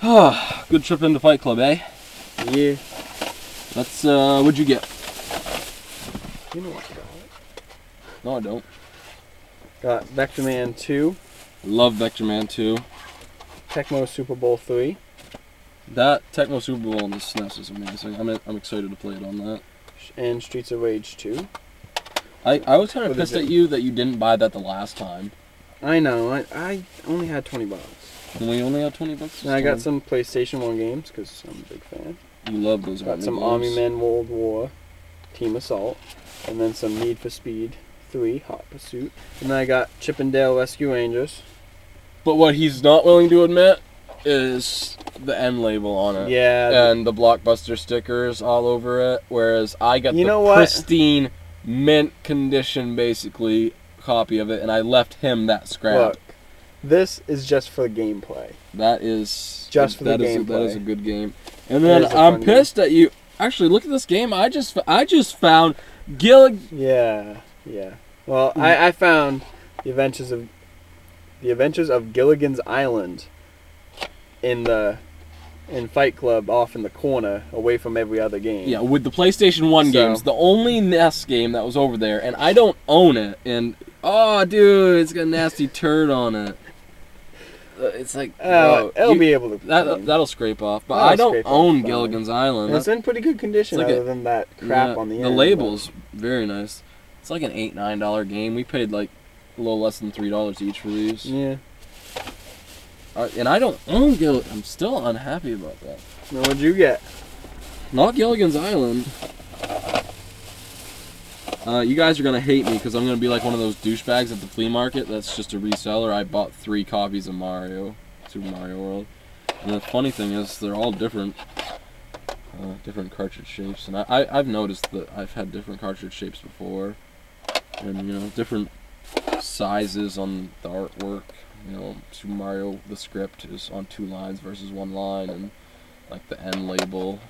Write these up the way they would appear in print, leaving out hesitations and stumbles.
Good trip into Fight Club, eh? Yeah. That's, what'd you get? You know what I got. No, I don't. Got Vector Man 2. Love Vector Man 2. Tecmo Super Bowl 3. That Tecmo Super Bowl on the SNES is amazing. I'm excited to play it on that. And Streets of Rage 2. I was kind of What is pissed at it? you that you didn't buy that the last time. I know. I only had $20. And we only had $20. And I got some PlayStation 1 games because I'm a big fan. You love those. Got some Army Men World War, Team Assault, and then some Need for Speed 3 Hot Pursuit. And then I got Chip and Dale Rescue Rangers. But what he's not willing to admit is the N label on it. Yeah. And the Blockbuster stickers all over it. Whereas I got You the know what? pristine, mint condition, basically, copy of it, and I left him that scrap. Look, this is just for the gameplay. That is Just for the that is gameplay. a good game. And then is a I'm fun pissed at you. Actually, look at this game. I just found Gillig. Yeah. Well, I found the Adventures of Gilligan's Island in Fight Club off in the corner, away from every other game. Yeah, with the PlayStation 1 games, the only NES game that was over there, and I don't own it. And oh, dude, it's got a nasty turd on it. It's like it'll be able to. That'll scrape off, but That'll I don't scrape off own fine. Gilligan's Island. And it's in pretty good condition, like other than that crap on the end. The label's very nice. It's like an $8-9 game. We paid like a little less than $3 each for these. Yeah. And I don't own Gilligan. I'm still unhappy about that. Now, what'd you get? Not Gilligan's Island. You guys are gonna hate me because I'm gonna be like one of those douchebags at the flea market that's just a reseller. I bought 3 copies of Mario, Super Mario World. And the funny thing is, they're all different cartridge shapes. And I've noticed that I've had different cartridge shapes before, and you know, different sizes on the artwork. You know, Super Mario, the script is on 2 lines versus 1 line, and like the N label,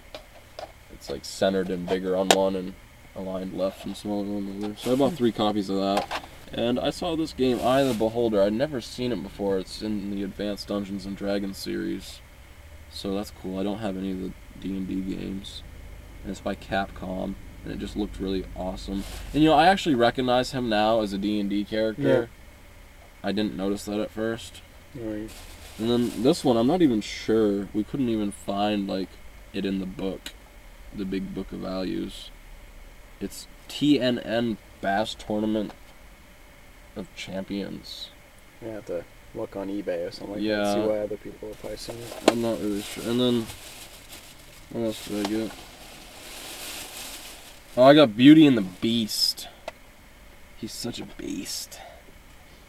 it's like centered and bigger on one and aligned left and smaller on the other. So I bought 3 copies of that, and I saw this game, Eye of the Beholder. I'd never seen it before. It's in the Advanced Dungeons and Dragons series, so that's cool. I don't have any of the D&D games, and it's by Capcom, and it just looked really awesome. And you know, I actually recognize him now as a D&D character. Yeah. I didn't notice that at first. Right. And then this one, I'm not even sure. We couldn't even find like it in the book, the big book of values. It's TNN Bass Tournament of Champions. You have to look on eBay or something like Yeah. that, see why other people are pricing it. I'm not really sure. And then, what else did I get? Oh, I got Beauty and the Beast. He's such a beast.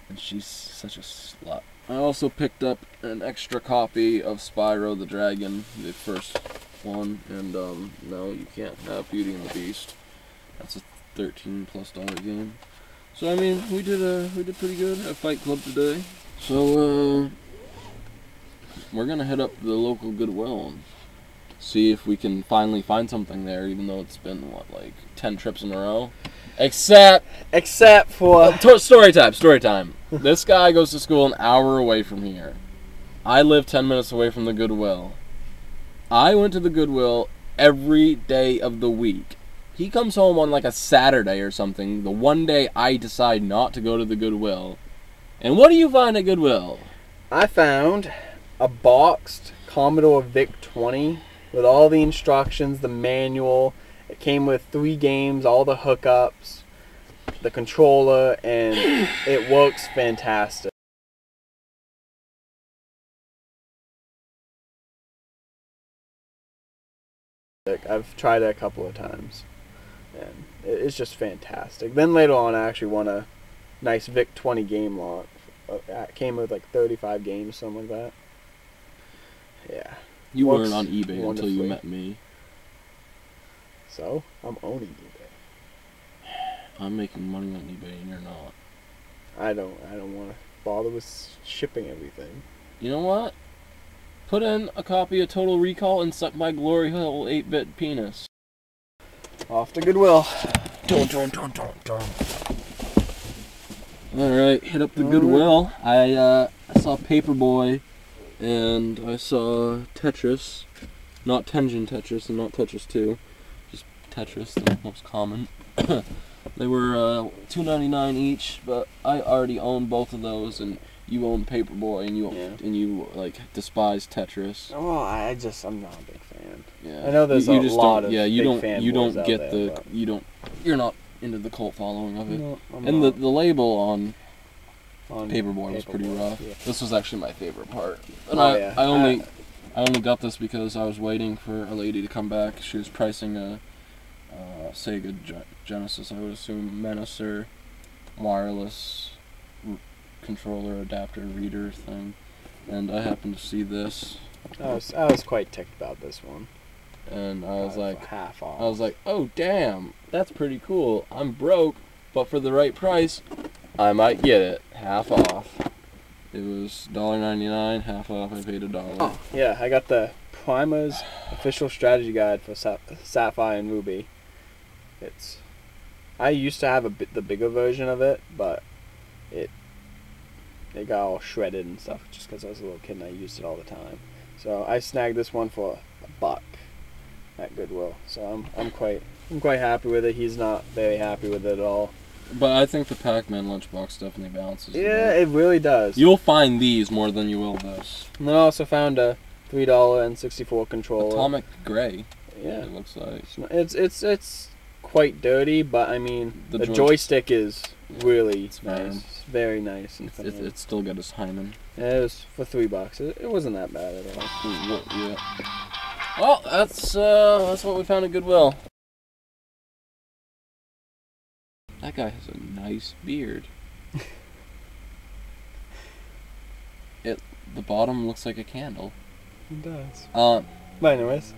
And she's such a slut. I also picked up an extra copy of Spyro the Dragon, the first one, and no, you can't have Beauty and the Beast. That's a $13+ game. So I mean, we did pretty good at Fight Club today. So we're gonna head up to the local Goodwill and see if we can finally find something there, even though it's been what, like 10 trips in a row. Except for story time. This guy goes to school an hour away from here. I live 10 minutes away from the Goodwill. I went to the Goodwill every day of the week. He comes home on like a Saturday or something, the one day I decide not to go to the Goodwill. And what do you find at Goodwill? I found a boxed Commodore VIC-20 with all the instructions, the manual. It came with 3 games, all the hookups, the controller, and it works fantastic. I've tried it a couple of times, and it's just fantastic. Then later on, I actually won a nice VIC-20 game lot. It came with like 35 games, something like that. Yeah. You Works weren't on eBay until you wonderfully. met me. So, I'm owning eBay. I'm making money on eBay and you're not. I don't want to bother with shipping everything. You know what? Put in a copy of Total Recall and suck my glory hole 8-bit penis. Off to Goodwill. Alright, hit up the Goodwill. I saw Paperboy and I saw Tetris, not Tengen Tetris and not Tetris 2, just Tetris, the most common. They were $2.99 each, but I already own both of those, and you own Paperboy, and you like despise Tetris. Well, I'm not a big fan. Yeah, I know there's you a just lot don't, of yeah, you big don't fanboys out get there, the but- you're not into the cult following of it. No, I'm And not. the label on On Paperboy was pretty Paperboy, rough. yeah. This was actually my favorite part. And Oh, yeah. I only got this because I was waiting for a lady to come back. She was pricing a Sega Genesis, I would assume, Menacer wireless controller adapter reader thing, and I happened to see this, I was quite ticked about this one. and I was like, half off. oh damn, that's pretty cool. I'm broke, but for the right price, I might get it half off. It was $1.99, half off. I paid $1. Oh, yeah, I got the Prima's official strategy guide for Sapphire and Ruby. I used to have the bigger version of it, but it got all shredded and stuff just because I was a little kid and I used it all the time. So I snagged this one for $1 at Goodwill. So I'm quite happy with it. He's not very happy with it at all. But I think the Pac-Man lunchbox definitely balances. Yeah, it really does. You'll find these more than you will this. And then I also found a $3 N64 controller. Atomic Gray. Yeah, It looks like. it's quite dirty, but I mean the joystick joystick is really It's nice. firm. It's very nice and firm. It's still got his hymen. Yeah, it was for $3. It wasn't that bad at all. Yeah. Well, that's what we found at Goodwill. That guy has a nice beard. The bottom looks like a candle. It does. Uh, But anyways,